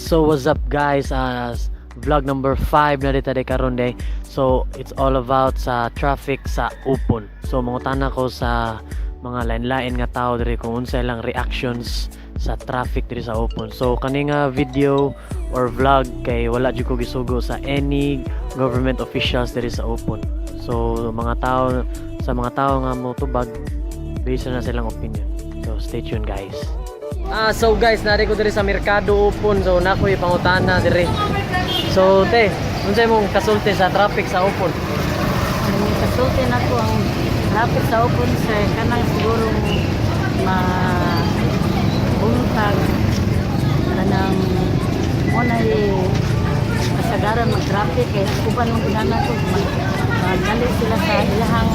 So what's up guys, vlog number 5 na dito karon day. So it's all about sa traffic sa Upon. So mangutana ko sa mga lain-lain nga tao diri kung unsa ilang reactions sa traffic diri sa Upon. So kani nga video or vlog kay wala jud ko gisugo sa any government officials diri sa Upon. So mga tao nga motubag based na silang opinion. So stay tuned guys. So guys, nari ko diri sa Merkado Upon. So nakoy pangutana diri. So te, unsay mong kasulti sa traffic sa Upon? Ang kasulti nako ang traffic sa Upon sir kanang siguro buntag kanang monay kasagaran mag traffic kay uban mong pinana ko magdali sila sa ilahang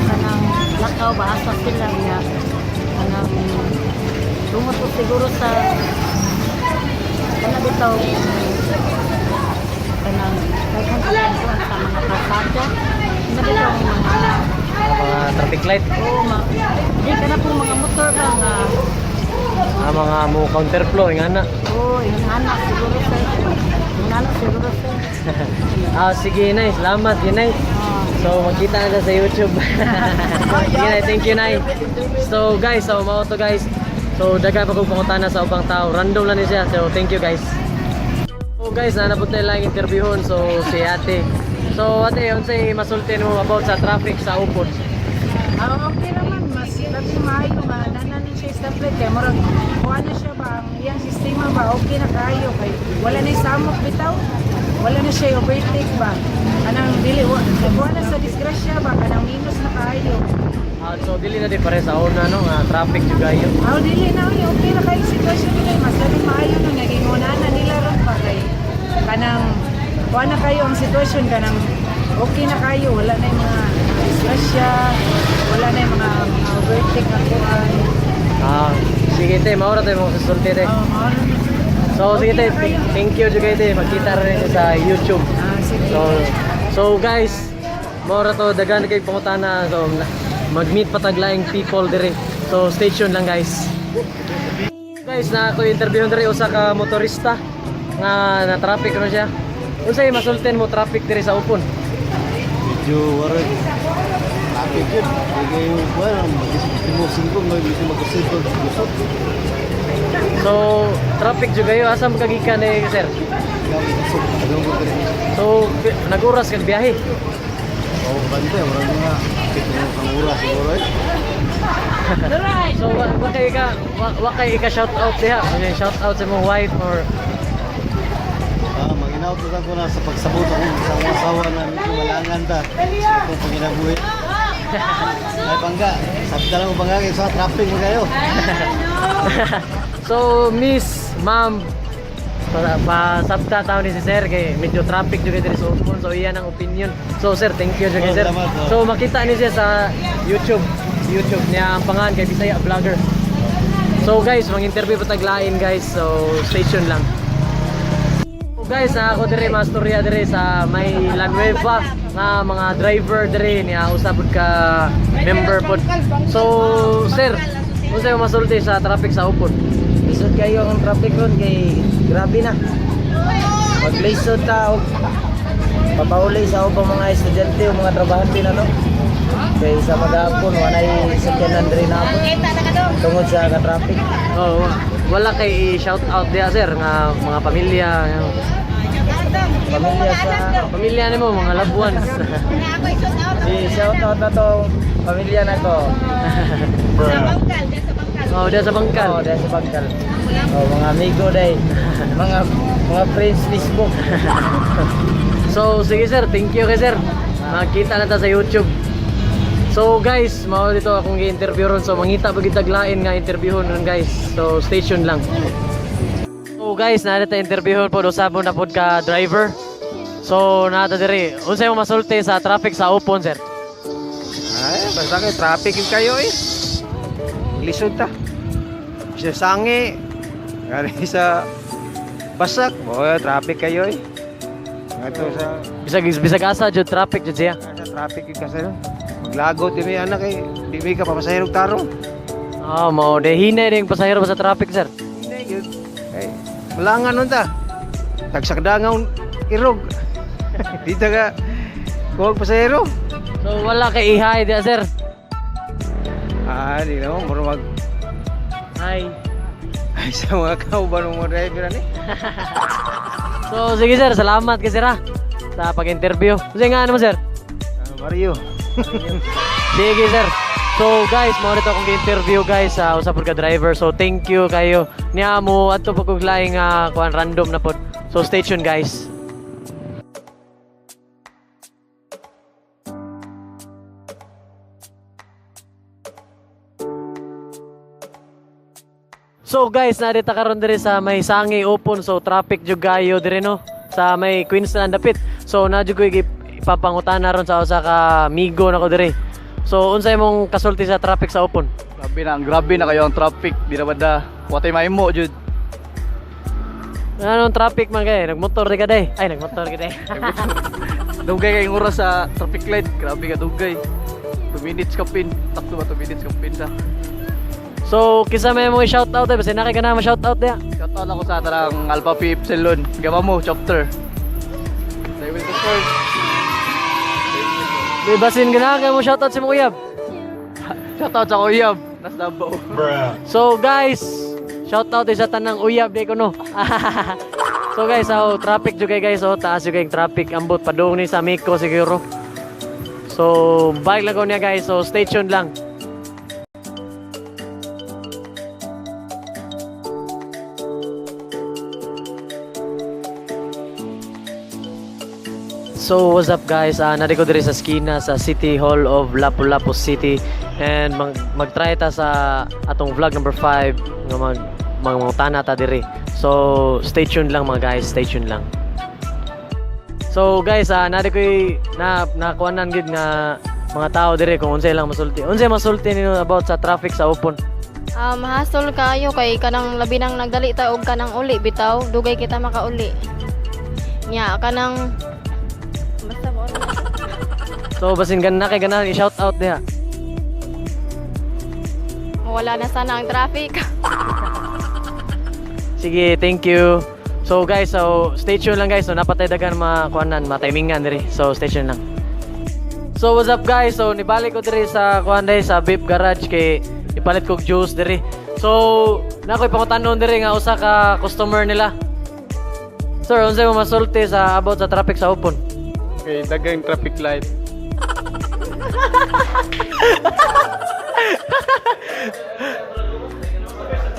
kanang lakaw baasa sila nga kanang tungod po siguro sa kanang bitaw kanang sa mga kalsada na bitaw Mga traffic light, di ka na po mga motor ba nga mga mo counterflow nga na. yung anak siguro sa Sige nay, salamat yun nay. So magkita na sa YouTube. Sige nay, thank you nay. So guys, mao to guys. So daga pa kong pangutana sa ubang tao. Random lang ni siya. So thank you guys. So guys, nanapot na lang interviewon. So si ate. So ate, unsay masulti mo about sa traffic sa Upon? Okay naman, mas labi maayo nga nananin siya stoplight kay murag kuha na siya ba ang iyang sistema ba okay na kayo kay wala na samok bitaw, wala na siya overtake ba anang dili kuha na sa disgrasya ba kanang minus na kayo. So dili na di pare sa una no nga traffic juga yun. Dili na okay na kayo sitwasyon nila mas labi maayo na naging unana nila ron pa kay kanang kuha na kayo ang sitwasyon kanang okay na kayo wala na yung mga disgrasya, wala na yung mga overtake na kuhan. Sige te, maura tayo mga susulti te. So sige te, thank you juga te. Magkita rin sa YouTube. So guys, maura to dagan kay pangutana. So mag-meet pataglaing people dire. So stay tuned lang guys. Guys, na ako interview dire usa ka motorista nga na traffic no siya. Unsay masulten mo traffic dire sa Upon? Medyo warag traffic yun. Kaya yung buwan, mag-istimo singkong, mag-istimo mag-singkong gusot. So traffic juga yun, asam kagikan eh sir? So nag-uras kag biyahe? Oo, bante, warag nga. Ito yung kang-uras siguro eh. So wakay ka shout out diha. Shout out sa mong wife or Mag-inaut na ko na sa pagsabot ako sa mga asawa na medyo malangan ta. Ito panginabuhi. Ay pangga, sabta lang mo pangga kayo sa traffic mo kayo. So miss, ma'am, pasabta tao ni si sir kay medyo traffic juga diri sa Upon. So iyan ang opinion. So sir, thank you juga sir. So makita ni siya sa YouTube niya ang pangalan kay Bisaya Vlogger. So guys, mang-interview pa taglain guys. So stay tuned lang. So guys, ako dire mastorya dire sa may La Nueva nga mga driver dire niya usabod ka member pod. So sir, unsay masulti sa traffic sa Upon? Lisod kayo ang traffic ron kay grabe na. Maglisod ta og papauli sa ubang mga estudyante o mga trabahante na no. Kay sa magapon walay sakyanan diri na po. Tungod sa ka traffic. Wala kay shout out dia sir nga mga pamilya. Pamilya nimo mga loved ones. Shout out na to pamilya nako. Dia sa Bangkal. Dia sa Bangkal. Mga amigo day. Mga friends Facebook. So sige sir, thank you kay sir. Makita na ta sa YouTube. So guys, mao dito akong gi-interview ron. So mangita pag itaglain nga interviewon ron guys. So stay tuned lang. So guys, na ta interviewon pod usabon na pod ka driver. So nata diri, unsay mo masulti sa traffic sa Upon sir? Ay, basta kay traffic yung kayo eh. Lisod ta. Sa sangi. Gani sa basak. Traffic kayo eh. Ato sa Bisag asa jud traffic jud siya. sa traffic yung kasi maglagot yung anak eh. Di may ka papasahirog tarong. Mao de hinay ding pasahero sa traffic sir. Hindi yun. Malangan nun ta. Tagsakdangaw irog. Dito ka. Kuwag pasahero. So wala kay ihay dia sir. Di naman. Muro mag... Hi. Ay, sa mga kauban ng mga driver ni. So sige sir, salamat kay sir ha, sa pag-interview. Kasi nga ano mo sir? Mario. Sige sir. So guys, mo rito akong interview guys sa usa pod ka driver. So thank you kayo. Niya mo adto pa kog laing kuan random na pod. So stay tuned guys. So guys, narita karon diri sa may Sangi Open, so traffic jud gayo diri no sa may Queensland dapit. So na jud ko ipapangutana ron sa usa ka migo nako diri. So unsay mong kasulti sa traffic sa Open? Grabe na kayo ang traffic. Di na ba da? Watay mahimo jud. Anong traffic man kay? Nagmotor di ka day. Ay, nagmotor ka day. Dugay kayong oras sa traffic light. Grabe ka dugay. 2 minutes ka pin. Takto ba 2 minutes ka pin sa. So kisa may mo i-shout out basta na kay kana ma-shout out dia. Shoutout ako sa tarang Alpha P Epsilon. Gama mo, chapter. They will record. Di basin gana kay mo shout out si mo uyab. Shoutout sa Kuyab. Nas Davao. So guys, shout out sa tanang uyab di ko no. So guys, traffic jud kay guys, taas jud kay traffic ambot padung ni sa Miko siguro. So bike lang ko niya guys, so stay tuned lang. So what's up guys, nari ko diri sa skina sa City Hall of Lapu-Lapu City and mag-try ta sa atong vlog number 5 nga mangutana ta diri. So stay tuned lang mga guys, stay tuned lang. So guys, nari ko nakuanan gid nga mga tao diri kung unsay lang masulti. Unsay masulti ninyo about sa traffic sa Open? Mahasol kayo kay kanang labi nang nagdali ta og kanang uli bitaw, dugay kita makauli. Nya kanang basta mo. So basin ganna kay ganan i-shout out diha. Wala na sana ang traffic. Sige, thank you. So guys, so stay tuned lang guys. So napatay dagan kuanan, timingan diri. So stay tuned lang. So what's up guys? So nibalik ko diri sa kuan diri sa Beep Garage kay ipalit kog juice diri. So nakoy pangutanon diri nga usa ka customer nila. Sir, unsay mo masulti sa about sa traffic sa Open? Okay, dagang traffic light.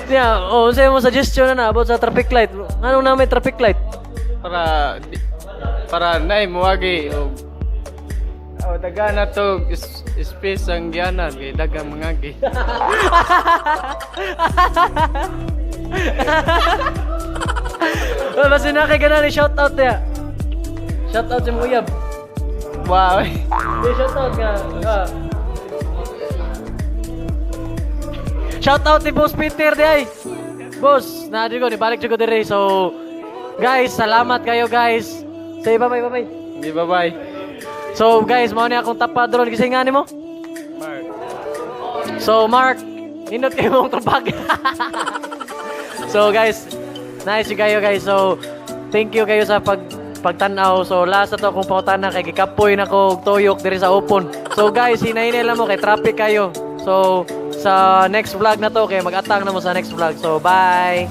Yeah, unsay mo suggestion na about sa traffic light? Anong na may traffic light? Para nay muagi og daga na to space ang gianan kay dagang mangagi. Basta na kay ganan shout out ya. Shout out si Muyab. Wow. Shout out ka. Shout out si Boss Peter di ay. Boss, naadi ko ni balik jud ko diri. So guys, salamat kayo guys. Say bye-bye, bye-bye. Di bye-bye. So guys, mao ni akong tapad ron kasi nga nimo. Mark. So Mark, inot kayo mong tubag. So guys, nice you kayo guys. So thank you kayo sa pagtanaw. So last na to kung pautana kay gikapoy na ko og tuyok diri sa Open. So guys, hinahinay lang mo kay traffic kayo. So sa next vlog na to kay mag-atang na mo sa next vlog. So bye.